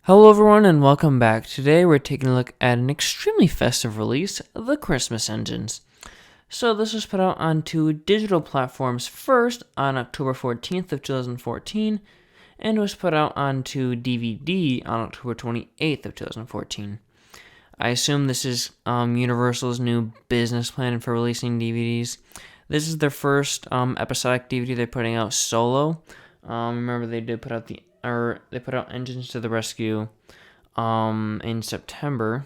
Hello everyone and welcome back. Today we're taking a look at an extremely festive release, the Christmas Engines. So this was put out onto digital platforms first on October 14th of 2014 and was put out onto DVD on October 28th of 2014. I assume this is Universal's new business plan for releasing DVDs. This is their first episodic DVD they're putting out solo. Remember they put out Engines to the Rescue in September,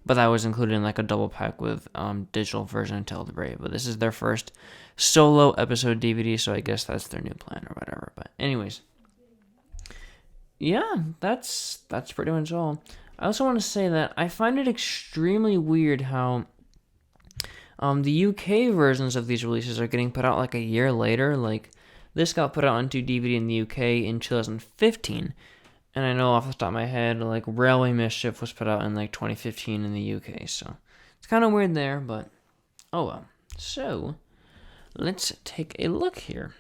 but that was included in like a double pack with digital version of Tell the Brave. But this is their first solo episode DVD, so I guess that's their new plan or whatever. But anyways, yeah, that's pretty much all. I also want to say that I find it extremely weird how the UK versions of these releases are getting put out like a year later. Like, this got put out onto DVD in the UK in 2015. And I know off the top of my head, like, Railway Mischief was put out in like 2015 in the UK. So it's kind of weird there, but oh well. So let's take a look here.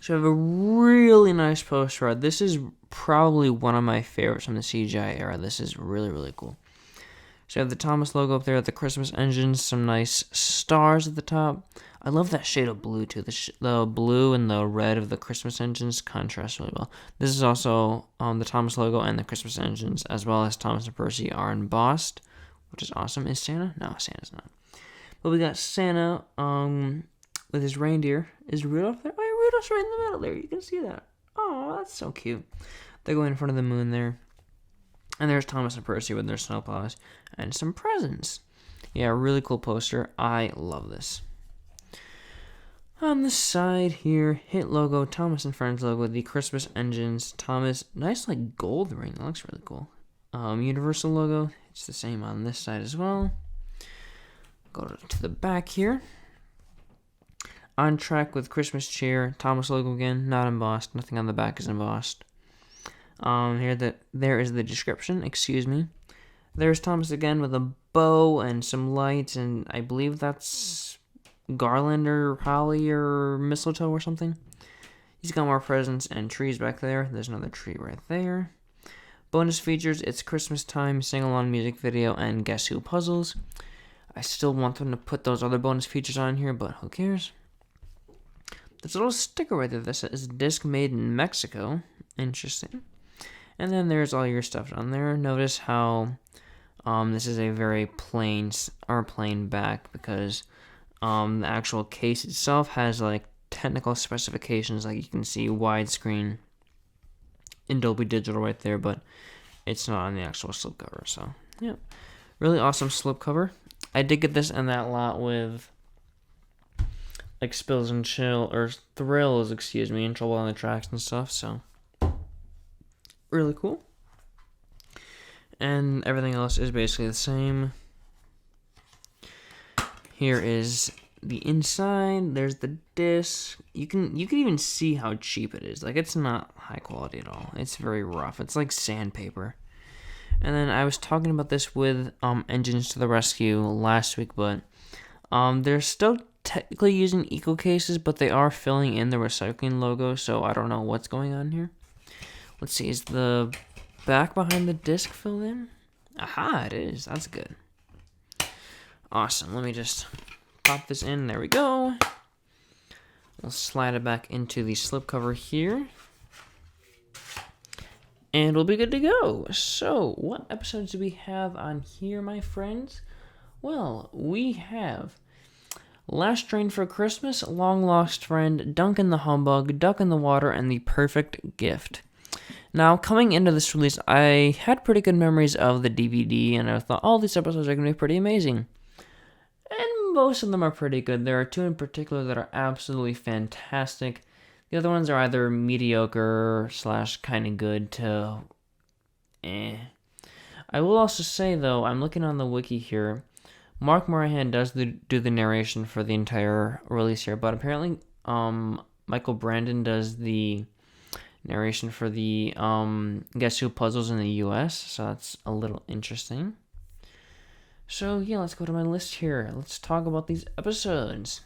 So I have a really nice poster art. This is probably one of my favorites from the CGI era. This is really, really cool. So I have the Thomas logo up there, the Christmas Engines, some nice stars at the top. I love that shade of blue too. The blue and the red of the Christmas Engines contrast really well. This is also the Thomas logo and the Christmas Engines, as well as Thomas and Percy are embossed, which is awesome. Is Santa? No, Santa's not. But we got Santa with his reindeer. Is Rudolph there? Oh, Rudolph's right in the middle there. You can see that. Oh, that's so cute. They go in front of the moon there. And there's Thomas and Percy with their snowplows and some presents. Yeah, really cool poster. I love this. On the side here, Hit logo, Thomas and Friends logo, the Christmas Engines, Thomas, nice like gold ring. That looks really cool. Universal logo, it's the same on this side as well. Go to the back here. On track with Christmas cheer, Thomas logo again, not embossed. Nothing on the back is embossed. There is the description, excuse me. There's Thomas again with a bow and some lights, and I believe that's garland or holly or mistletoe or something. He's got more presents and trees back there. There's another tree right there. Bonus features, it's Christmas time, sing-along music video, and Guess Who puzzles. I still want them to put those other bonus features on here, but who cares? There's a little sticker right there that says disc made in Mexico. Interesting. And then there's all your stuff on there. Notice how this is a very plain back because the actual case itself has like technical specifications, like you can see widescreen in Dolby Digital right there, but it's not on the actual slipcover. So yeah, really awesome slipcover. I did get this in that lot with like Spills and Chill or Thrills, in Trouble on the Tracks and stuff. So really cool. And everything else is basically the same. Here is the inside. There's the disc. You can even see how cheap it is. Like, it's not high quality at all. It's very rough. It's like sandpaper. And then I was talking about this with Engines to the Rescue last week, but they're still technically using eco cases, but they are filling in the recycling logo, so I don't know what's going on here. Let's see, is the back behind the disc filled in? Aha, it is. That's good. Awesome. Let me just pop this in. There we go. We'll slide it back into the slipcover here. And we'll be good to go. So, what episodes do we have on here, my friends? Well, we have Last Train for Christmas, Long Lost Friend, Duncan the Humbug, Duck in the Water, and The Perfect Gift. Now, coming into this release, I had pretty good memories of the DVD, and I thought, all these episodes are going to be pretty amazing. And most of them are pretty good. There are two in particular that are absolutely fantastic. The other ones are either mediocre / kind of good to eh. I will also say, though, I'm looking on the wiki here. Mark Morahan does do the narration for the entire release here, but apparently Michael Brandon does the narration for the Guess Who puzzles in the US, so that's a little interesting. So yeah, let's go to my list here. Let's talk about these episodes.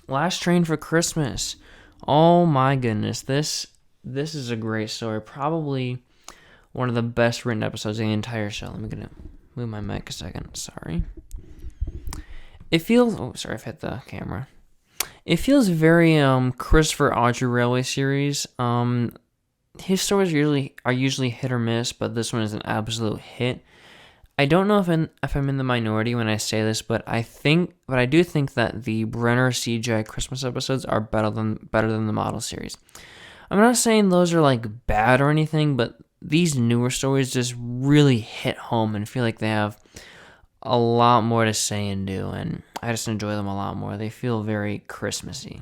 Last Train for Christmas. Oh my goodness, this is a great story. Probably one of the best written episodes of the entire show. Let me move my mic a second. Sorry. It feels... Oh, sorry, I've hit the camera. It feels very Christopher Audrey Railway series. His stories are usually hit or miss, but this one is an absolute hit. I don't know if I'm in the minority when I say this, but I do think that the Brenner CGI Christmas episodes are better than the model series. I'm not saying those are like bad or anything, but these newer stories just really hit home and feel like they have a lot more to say and do, and I just enjoy them a lot more. They feel very Christmassy.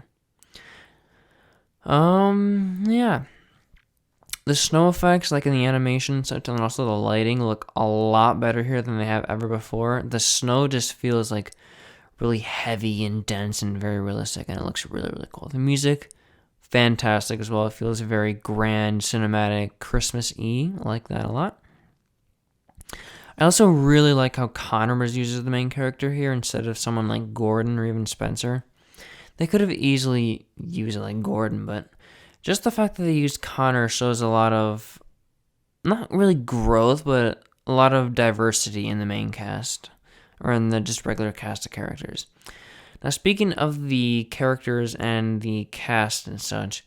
Yeah. The snow effects, like in the animation, and also the lighting, look a lot better here than they have ever before. The snow just feels like really heavy and dense and very realistic, and it looks really, really cool. The music, fantastic as well. It feels very grand, cinematic, Christmas-y. I like that a lot. I also really like how Connor was used as the main character here instead of someone like Gordon or even Spencer. They could have easily used it like Gordon, but just the fact that they used Connor shows a lot of, not really growth, but a lot of diversity in the main cast, or in the just regular cast of characters. Now, speaking of the characters and the cast and such,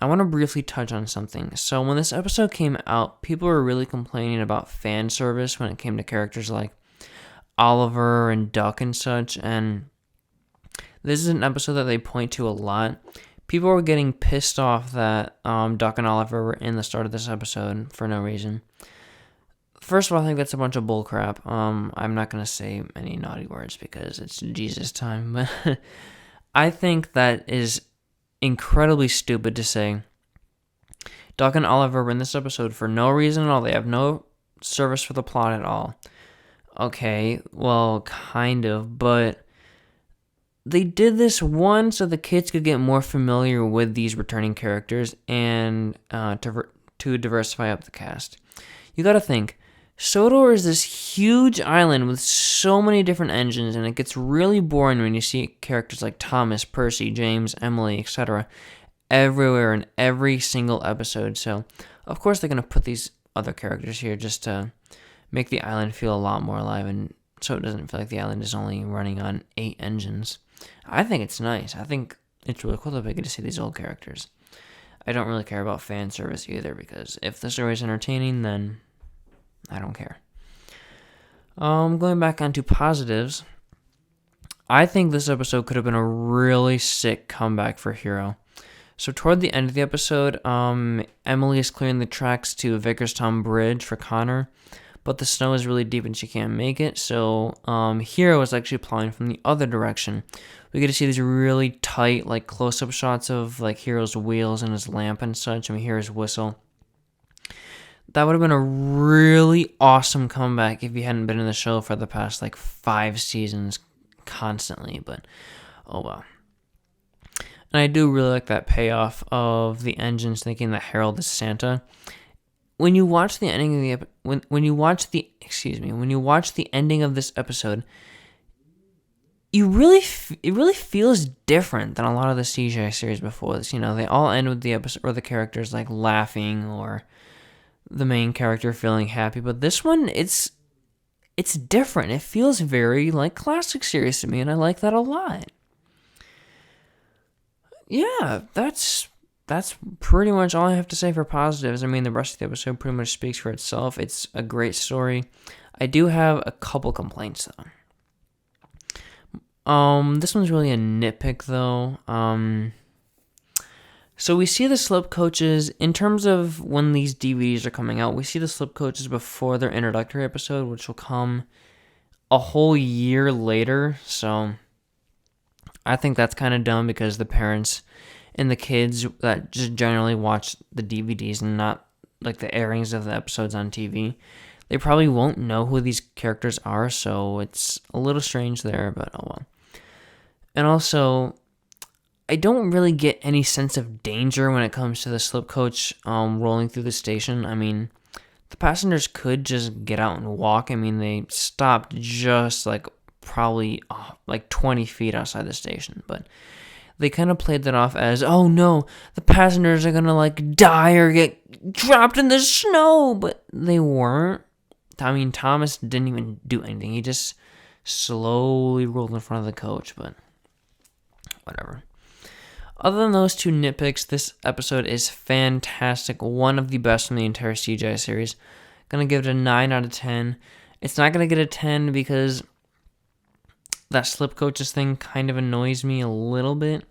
I want to briefly touch on something. So when this episode came out, people were really complaining about fan service when it came to characters like Oliver and Duck and such, and this is an episode that they point to a lot. People were getting pissed off that Duck and Oliver were in the start of this episode for no reason. First of all, I think that's a bunch of bullcrap. I'm not going to say any naughty words because it's Jesus time, but I think that is incredibly stupid to say. Duck and Oliver were in this episode for no reason at all. They have no service for the plot at all. Okay, well, kind of, but they did this one so the kids could get more familiar with these returning characters and to diversify up the cast. You gotta think, Sodor is this huge island with so many different engines, and it gets really boring when you see characters like Thomas, Percy, James, Emily, etc. everywhere in every single episode. So, of course, they're gonna put these other characters here just to make the island feel a lot more alive, and so it doesn't feel like the island is only running on 8 engines. I think it's nice. I think it's really cool that we get to see these old characters. I don't really care about fan service either, because if the story is entertaining, then I don't care. Going back onto positives, I think this episode could have been a really sick comeback for Hero. So toward the end of the episode, Emily is clearing the tracks to Vickerstown Bridge for Connor, but the snow is really deep and she can't make it, so Hero is actually plowing from the other direction. We get to see these really tight, like, close-up shots of, like, Hero's wheels and his lamp and such, and we hear his whistle. That would have been a really awesome comeback if he hadn't been in the show for the past, like, 5 seasons constantly, but oh well. And I do really like that payoff of the engines thinking that Harold is Santa. When you watch the ending of when you watch the ending of this episode, it really feels different than a lot of the CGI series before this. You know, they all end with the episode or the characters like laughing or the main character feeling happy, but this one it's different. It feels very like classic series to me, and I like that a lot. Yeah, that's pretty much all I have to say for positives. I mean, the rest of the episode pretty much speaks for itself. It's a great story. I do have a couple complaints, though. This one's really a nitpick, though. So we see the slip coaches, in terms of when these DVDs are coming out, we see the slip coaches before their introductory episode, which will come a whole year later, so I think that's kind of dumb because the parents and the kids that just generally watch the DVDs and not like the airings of the episodes on TV, they probably won't know who these characters are, so it's a little strange there, but oh well. And also, I don't really get any sense of danger when it comes to the slip coach rolling through the station. I mean, the passengers could just get out and walk. I mean, they stopped just like probably like 20 feet outside the station, but they kind of played that off as, oh no, the passengers are gonna like die or get dropped in the snow, but they weren't. I mean, Thomas didn't even do anything. He just slowly rolled in front of the coach, but whatever. Other than those two nitpicks, this episode is fantastic. One of the best from the entire CGI series. Gonna give it a 9 out of 10. It's not gonna get a 10 because that slip coaches thing kind of annoys me a little bit.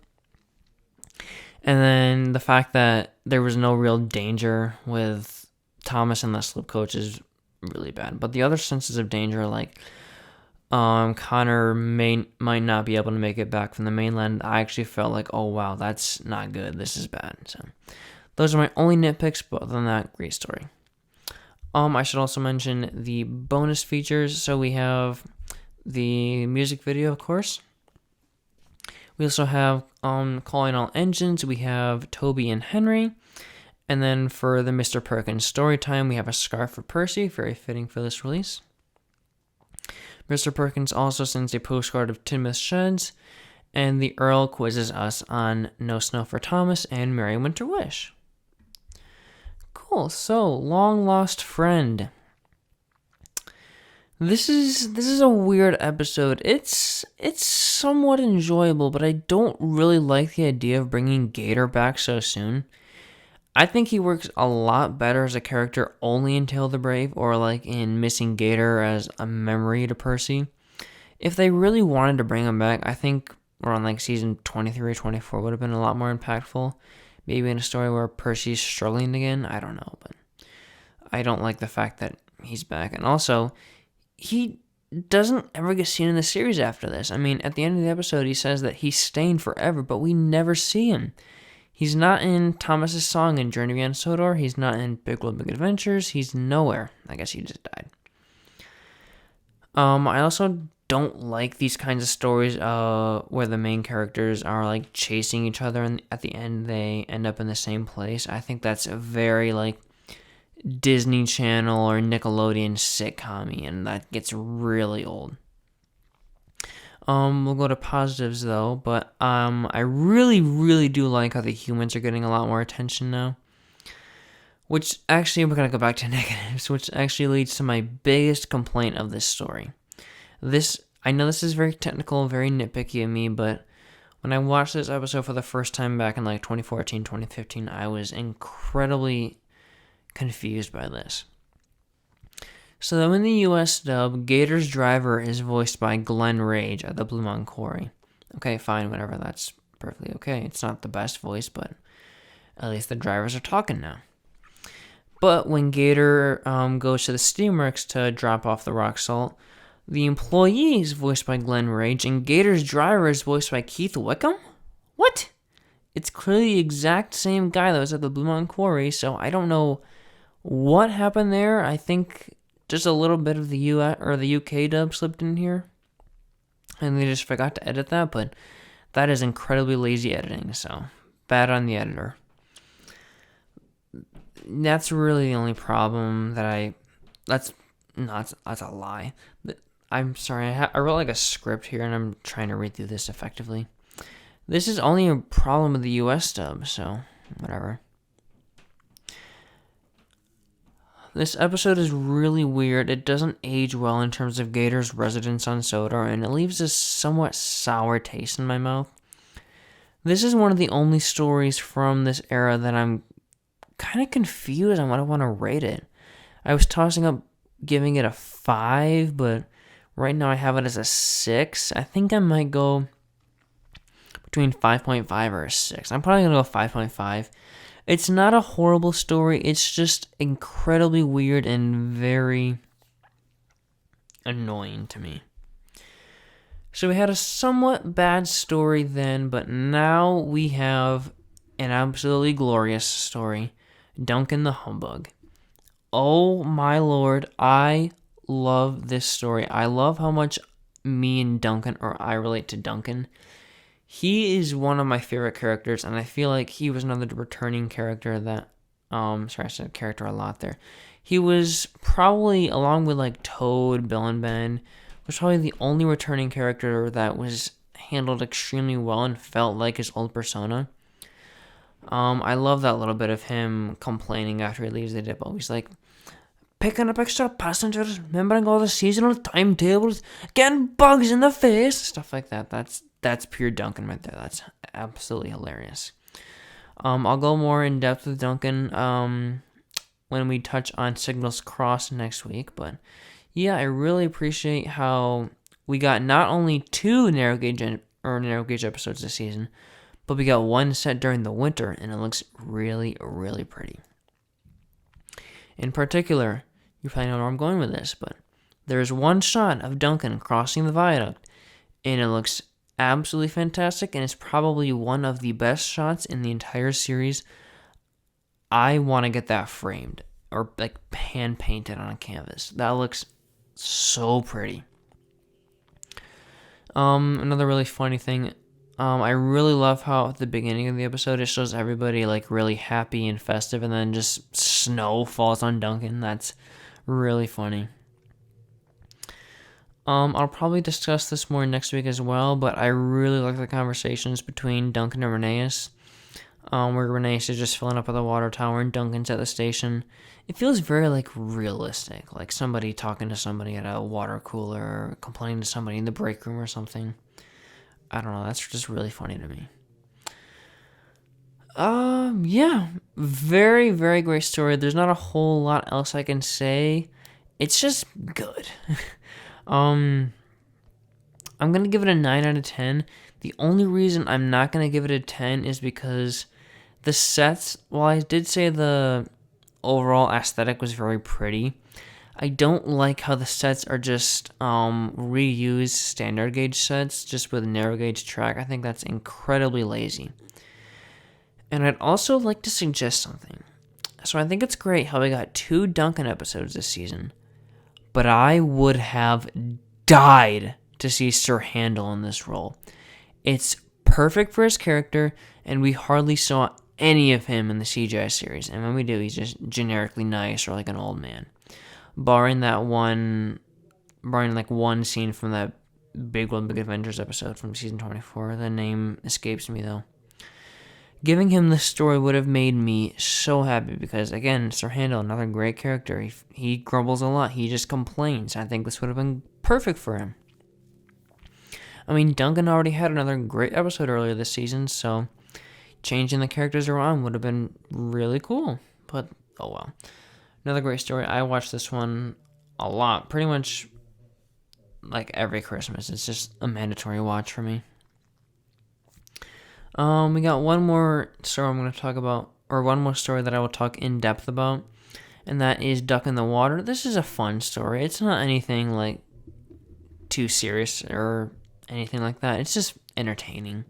And then the fact that there was no real danger with Thomas and that slip coach is really bad. But the other senses of danger, like Connor might not be able to make it back from the mainland, I actually felt like, oh wow, that's not good. This is bad. So those are my only nitpicks, but other than that, great story. I should also mention the bonus features. So we have the music video, of course. We also have Calling All Engines. We have Toby and Henry. And then for the Mr. Perkins story time, we have a scarf for Percy, very fitting for this release. Mr. Perkins also sends a postcard of Tidmouth Sheds, and the Earl quizzes us on No Snow for Thomas and Merry Winter Wish. Cool, so Long Lost Friend. This is a weird episode. It's somewhat enjoyable, but I don't really like the idea of bringing Gator back so soon. I think he works a lot better as a character only in Tale the Brave, or like in Missing Gator as a memory to Percy. If they really wanted to bring him back, I think around like season 23 or 24 would have been a lot more impactful. Maybe in a story where Percy's struggling again, I don't know, but I don't like the fact that he's back. And also, he doesn't ever get seen in the series after this. I mean, at the end of the episode, he says that he's staying forever, but we never see him. He's not in Thomas's Song and Journey Beyond Sodor. He's not in Big World Big Adventures. He's nowhere. I guess he just died. I also don't like these kinds of stories where the main characters are like chasing each other and at the end they end up in the same place. I think that's a very like Disney Channel or Nickelodeon sitcom-y, and that gets really old. We'll go to positives though, but I really, really do like how the humans are getting a lot more attention now. Which actually, we're gonna go back to negatives, which actually leads to my biggest complaint of this story. I know this is very technical, very nitpicky of me, but when I watched this episode for the first time back in like 2014, 2015, I was incredibly confused by this. So in the US dub, Gator's driver is voiced by Glenn Rage at the Blue Mountain Quarry. Okay, fine, whatever, that's perfectly okay. It's not the best voice, but at least the drivers are talking now. But when Gator goes to the steamworks to drop off the rock salt, the employee is voiced by Glenn Rage, and Gator's driver is voiced by Keith Wickham? What? It's clearly the exact same guy that was at the Blue Mountain Quarry, so I don't know what happened there. I think just a little bit of the US or the UK dub slipped in here, and they just forgot to edit that, but that is incredibly lazy editing, so bad on the editor. That's really the only problem that's a lie. I'm sorry, I wrote like a script here and I'm trying to read through this effectively. This is only a problem with the US dub, so whatever. This episode is really weird. It doesn't age well in terms of Gator's residence on Sodor, and it leaves a somewhat sour taste in my mouth. This is one of the only stories from this era that I'm kind of confused on what I want to rate it. I was tossing up giving it a 5, but right now I have it as a 6. I think I might go between 5.5 or a 6. I'm probably going to go 5.5. It's not a horrible story. It's just incredibly weird and very annoying to me. So we had a somewhat bad story then, but now we have an absolutely glorious story. Duncan the Humbug. Oh my lord, I love this story. I love how much me and Duncan, or I relate to Duncan. He is one of my favorite characters, and I feel like he was another returning character that, sorry, I said character a lot there. He was probably, along with like Toad, Bill and Ben, was probably the only returning character that was handled extremely well and felt like his old persona. I love that little bit of him complaining after he leaves the depot. He's like, picking up extra passengers, remembering all the seasonal timetables, getting bugs in the face, stuff like that. That's pure Duncan right there. That's absolutely hilarious. I'll go more in depth with Duncan when we touch on Signals Cross next week. But yeah, I really appreciate how we got not only 2 narrow gauge episodes this season, but we got one set during the winter, and it looks really, really pretty. In particular, you probably know where I'm going with this, but there's one shot of Duncan crossing the viaduct, and it looks absolutely fantastic, and it's probably one of the best shots in the entire series. I want to get that framed or like hand painted on a canvas. That looks so pretty. Another really funny thing, I really love how at the beginning of the episode it shows everybody like really happy and festive, and then just snow falls on Duncan. That's really funny. I'll probably discuss this more next week as well, but I really like the conversations between Duncan and Rhaenyra, where Rhaenyra is just filling up at the water tower and Duncan's at the station. It feels very like realistic, like somebody talking to somebody at a water cooler or complaining to somebody in the break room or something. I don't know, that's just really funny to me. Yeah, very, very great story. There's not a whole lot else I can say. It's just good. I'm gonna give it a 9 out of 10. The only reason I'm not gonna give it a 10 is because the sets, while I did say the overall aesthetic was very pretty, I don't like how the sets are just reused standard gauge sets just with narrow gauge track. I think that's incredibly lazy. And I'd also like to suggest something. So I think it's great how we got 2 Duncan episodes this season, but I would have died to see Sir Handel in this role. It's perfect for his character, and we hardly saw any of him in the CGI series. And when we do, he's just generically nice or like an old man. Barring one scene from that Big World Big Adventures episode from season 24. The name escapes me though. Giving him this story would have made me so happy because, again, Sir Handel, another great character. He grumbles a lot. He just complains. I think this would have been perfect for him. I mean, Duncan already had another great episode earlier this season, so changing the characters around would have been really cool. But, oh well. Another great story. I watched this one a lot. Pretty much like every Christmas. It's just a mandatory watch for me. We got one more story I'm going to talk about, or one more story that I will talk in depth about, and that is Duck in the Water. This is a fun story. It's not anything like too serious or anything like that. It's just entertaining.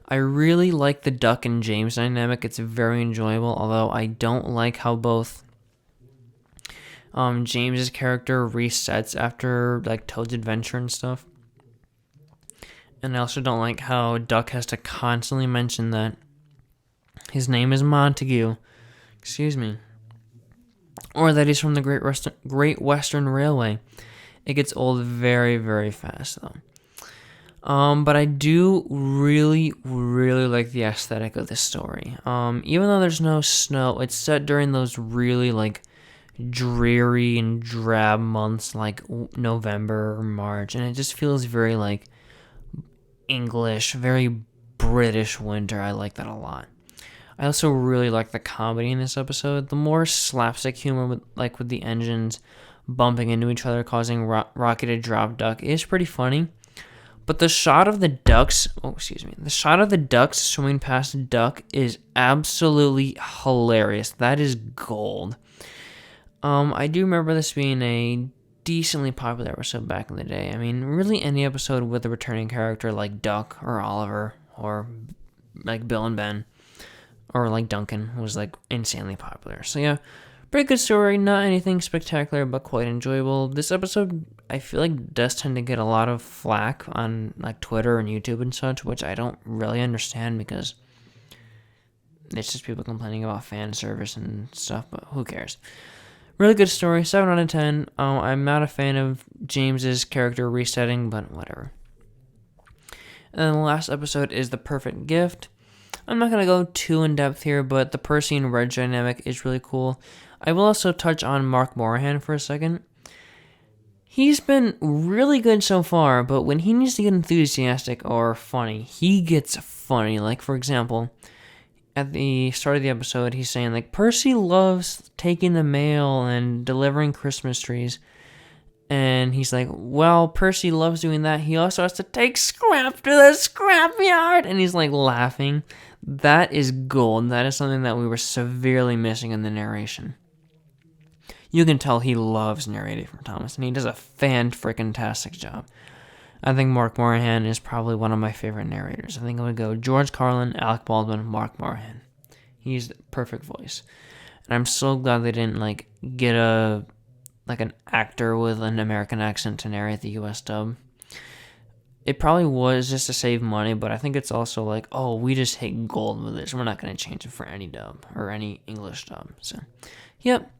I really like the Duck and James dynamic. It's very enjoyable, although I don't like how both James's character resets after like Toad's adventure and stuff. And I also don't like how Duck has to constantly mention that his name is Montague. Excuse me. Or that he's from the Great Western Railway. It gets old very, very fast, though. But I do really, really like the aesthetic of this story. Even though there's no snow, it's set during those really, like, dreary and drab months like November or March. And it just feels very, like, English, very British winter. I like that a lot. I also really like the comedy in this episode. The more slapstick humor with the engines bumping into each other, causing Rocky to drop Duck is pretty funny. But the shot of the ducks, the shot of the ducks swimming past Duck is absolutely hilarious. That is gold. I do remember this being a decently popular episode back in the day. I mean, really any episode with a returning character like Duck or Oliver or like Bill and Ben or like Duncan was like insanely popular. So yeah, pretty good story. Not anything spectacular, but quite enjoyable. This episode, I feel like, does tend to get a lot of flack on like Twitter and YouTube and such, which I don't really understand because it's just people complaining about fan service and stuff, but who cares? Really good story, 7 out of 10. I'm not a fan of James's character resetting, but whatever. And then the last episode is The Perfect Gift. I'm not going to go too in-depth here, but the Percy and Reg dynamic is really cool. I will also touch on Mark Morahan for a second. He's been really good so far, but when he needs to get enthusiastic or funny, he gets funny. Like, for example, at the start of the episode, he's saying, like, Percy loves taking the mail and delivering Christmas trees. And he's like, well, Percy loves doing that. He also has to take scrap to the scrapyard. And he's like laughing. That is gold. That is something that we were severely missing in the narration. You can tell he loves narrating from Thomas, and he does a fan-frickin-tastic job. I think Mark Morahan is probably one of my favorite narrators. I think I would go George Carlin, Alec Baldwin, Mark Morahan. He's the perfect voice. And I'm so glad they didn't, like, get an actor with an American accent to narrate the US dub. It probably was just to save money, but I think it's also like, oh, we just hit gold with this. We're not going to change it for any dub or any English dub. So, yep.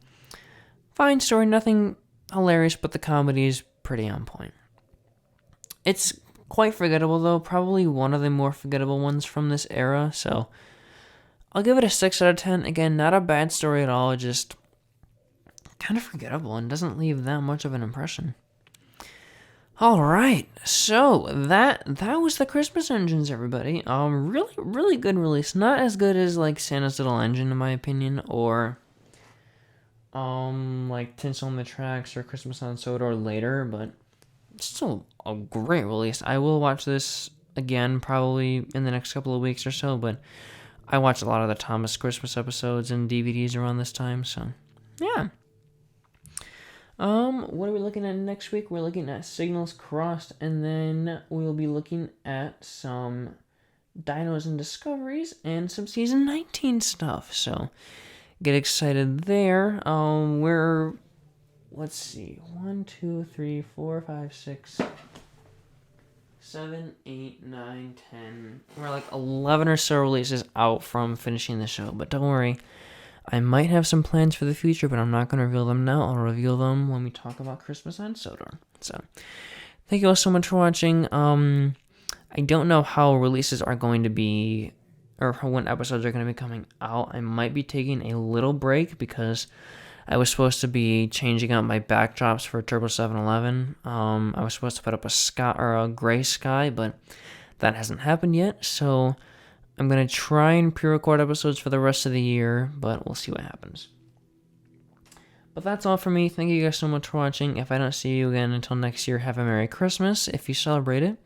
Fine story, nothing hilarious, but the comedy is pretty on point. It's quite forgettable, though. Probably one of the more forgettable ones from this era, so I'll give it a 6 out of 10. Again, not a bad story at all, just kind of forgettable and doesn't leave that much of an impression. Alright, so that was the Christmas Engines, everybody. Really, really good release. Not as good as, like, Santa's Little Engine, in my opinion, or like Tinsel on the Tracks or Christmas on Soda or later, but still a great release. I will watch this again probably in the next couple of weeks or so, but I watched a lot of the Thomas Christmas episodes and DVDs around this time, so yeah. What are we looking at next week? We're looking at Signals Crossed, and then we'll be looking at some Dinos and Discoveries and some Season 19 stuff, so get excited there. Let's see, 1, 2, 3, 4, 5, 6, 7, 8, 9, 10. We're like 11 or so releases out from finishing the show, but don't worry. I might have some plans for the future, but I'm not going to reveal them now. I'll reveal them when we talk about Christmas on Sodor. So, thank you all so much for watching. I don't know how releases are going to be, or when episodes are going to be coming out. I might be taking a little break because I was supposed to be changing out my backdrops for Turbo 711. I was supposed to put up a gray sky, but that hasn't happened yet. So I'm going to try and pre-record episodes for the rest of the year, but we'll see what happens. But that's all for me. Thank you guys so much for watching. If I don't see you again until next year, have a Merry Christmas if you celebrate it.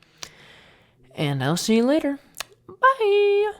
And I'll see you later. Bye!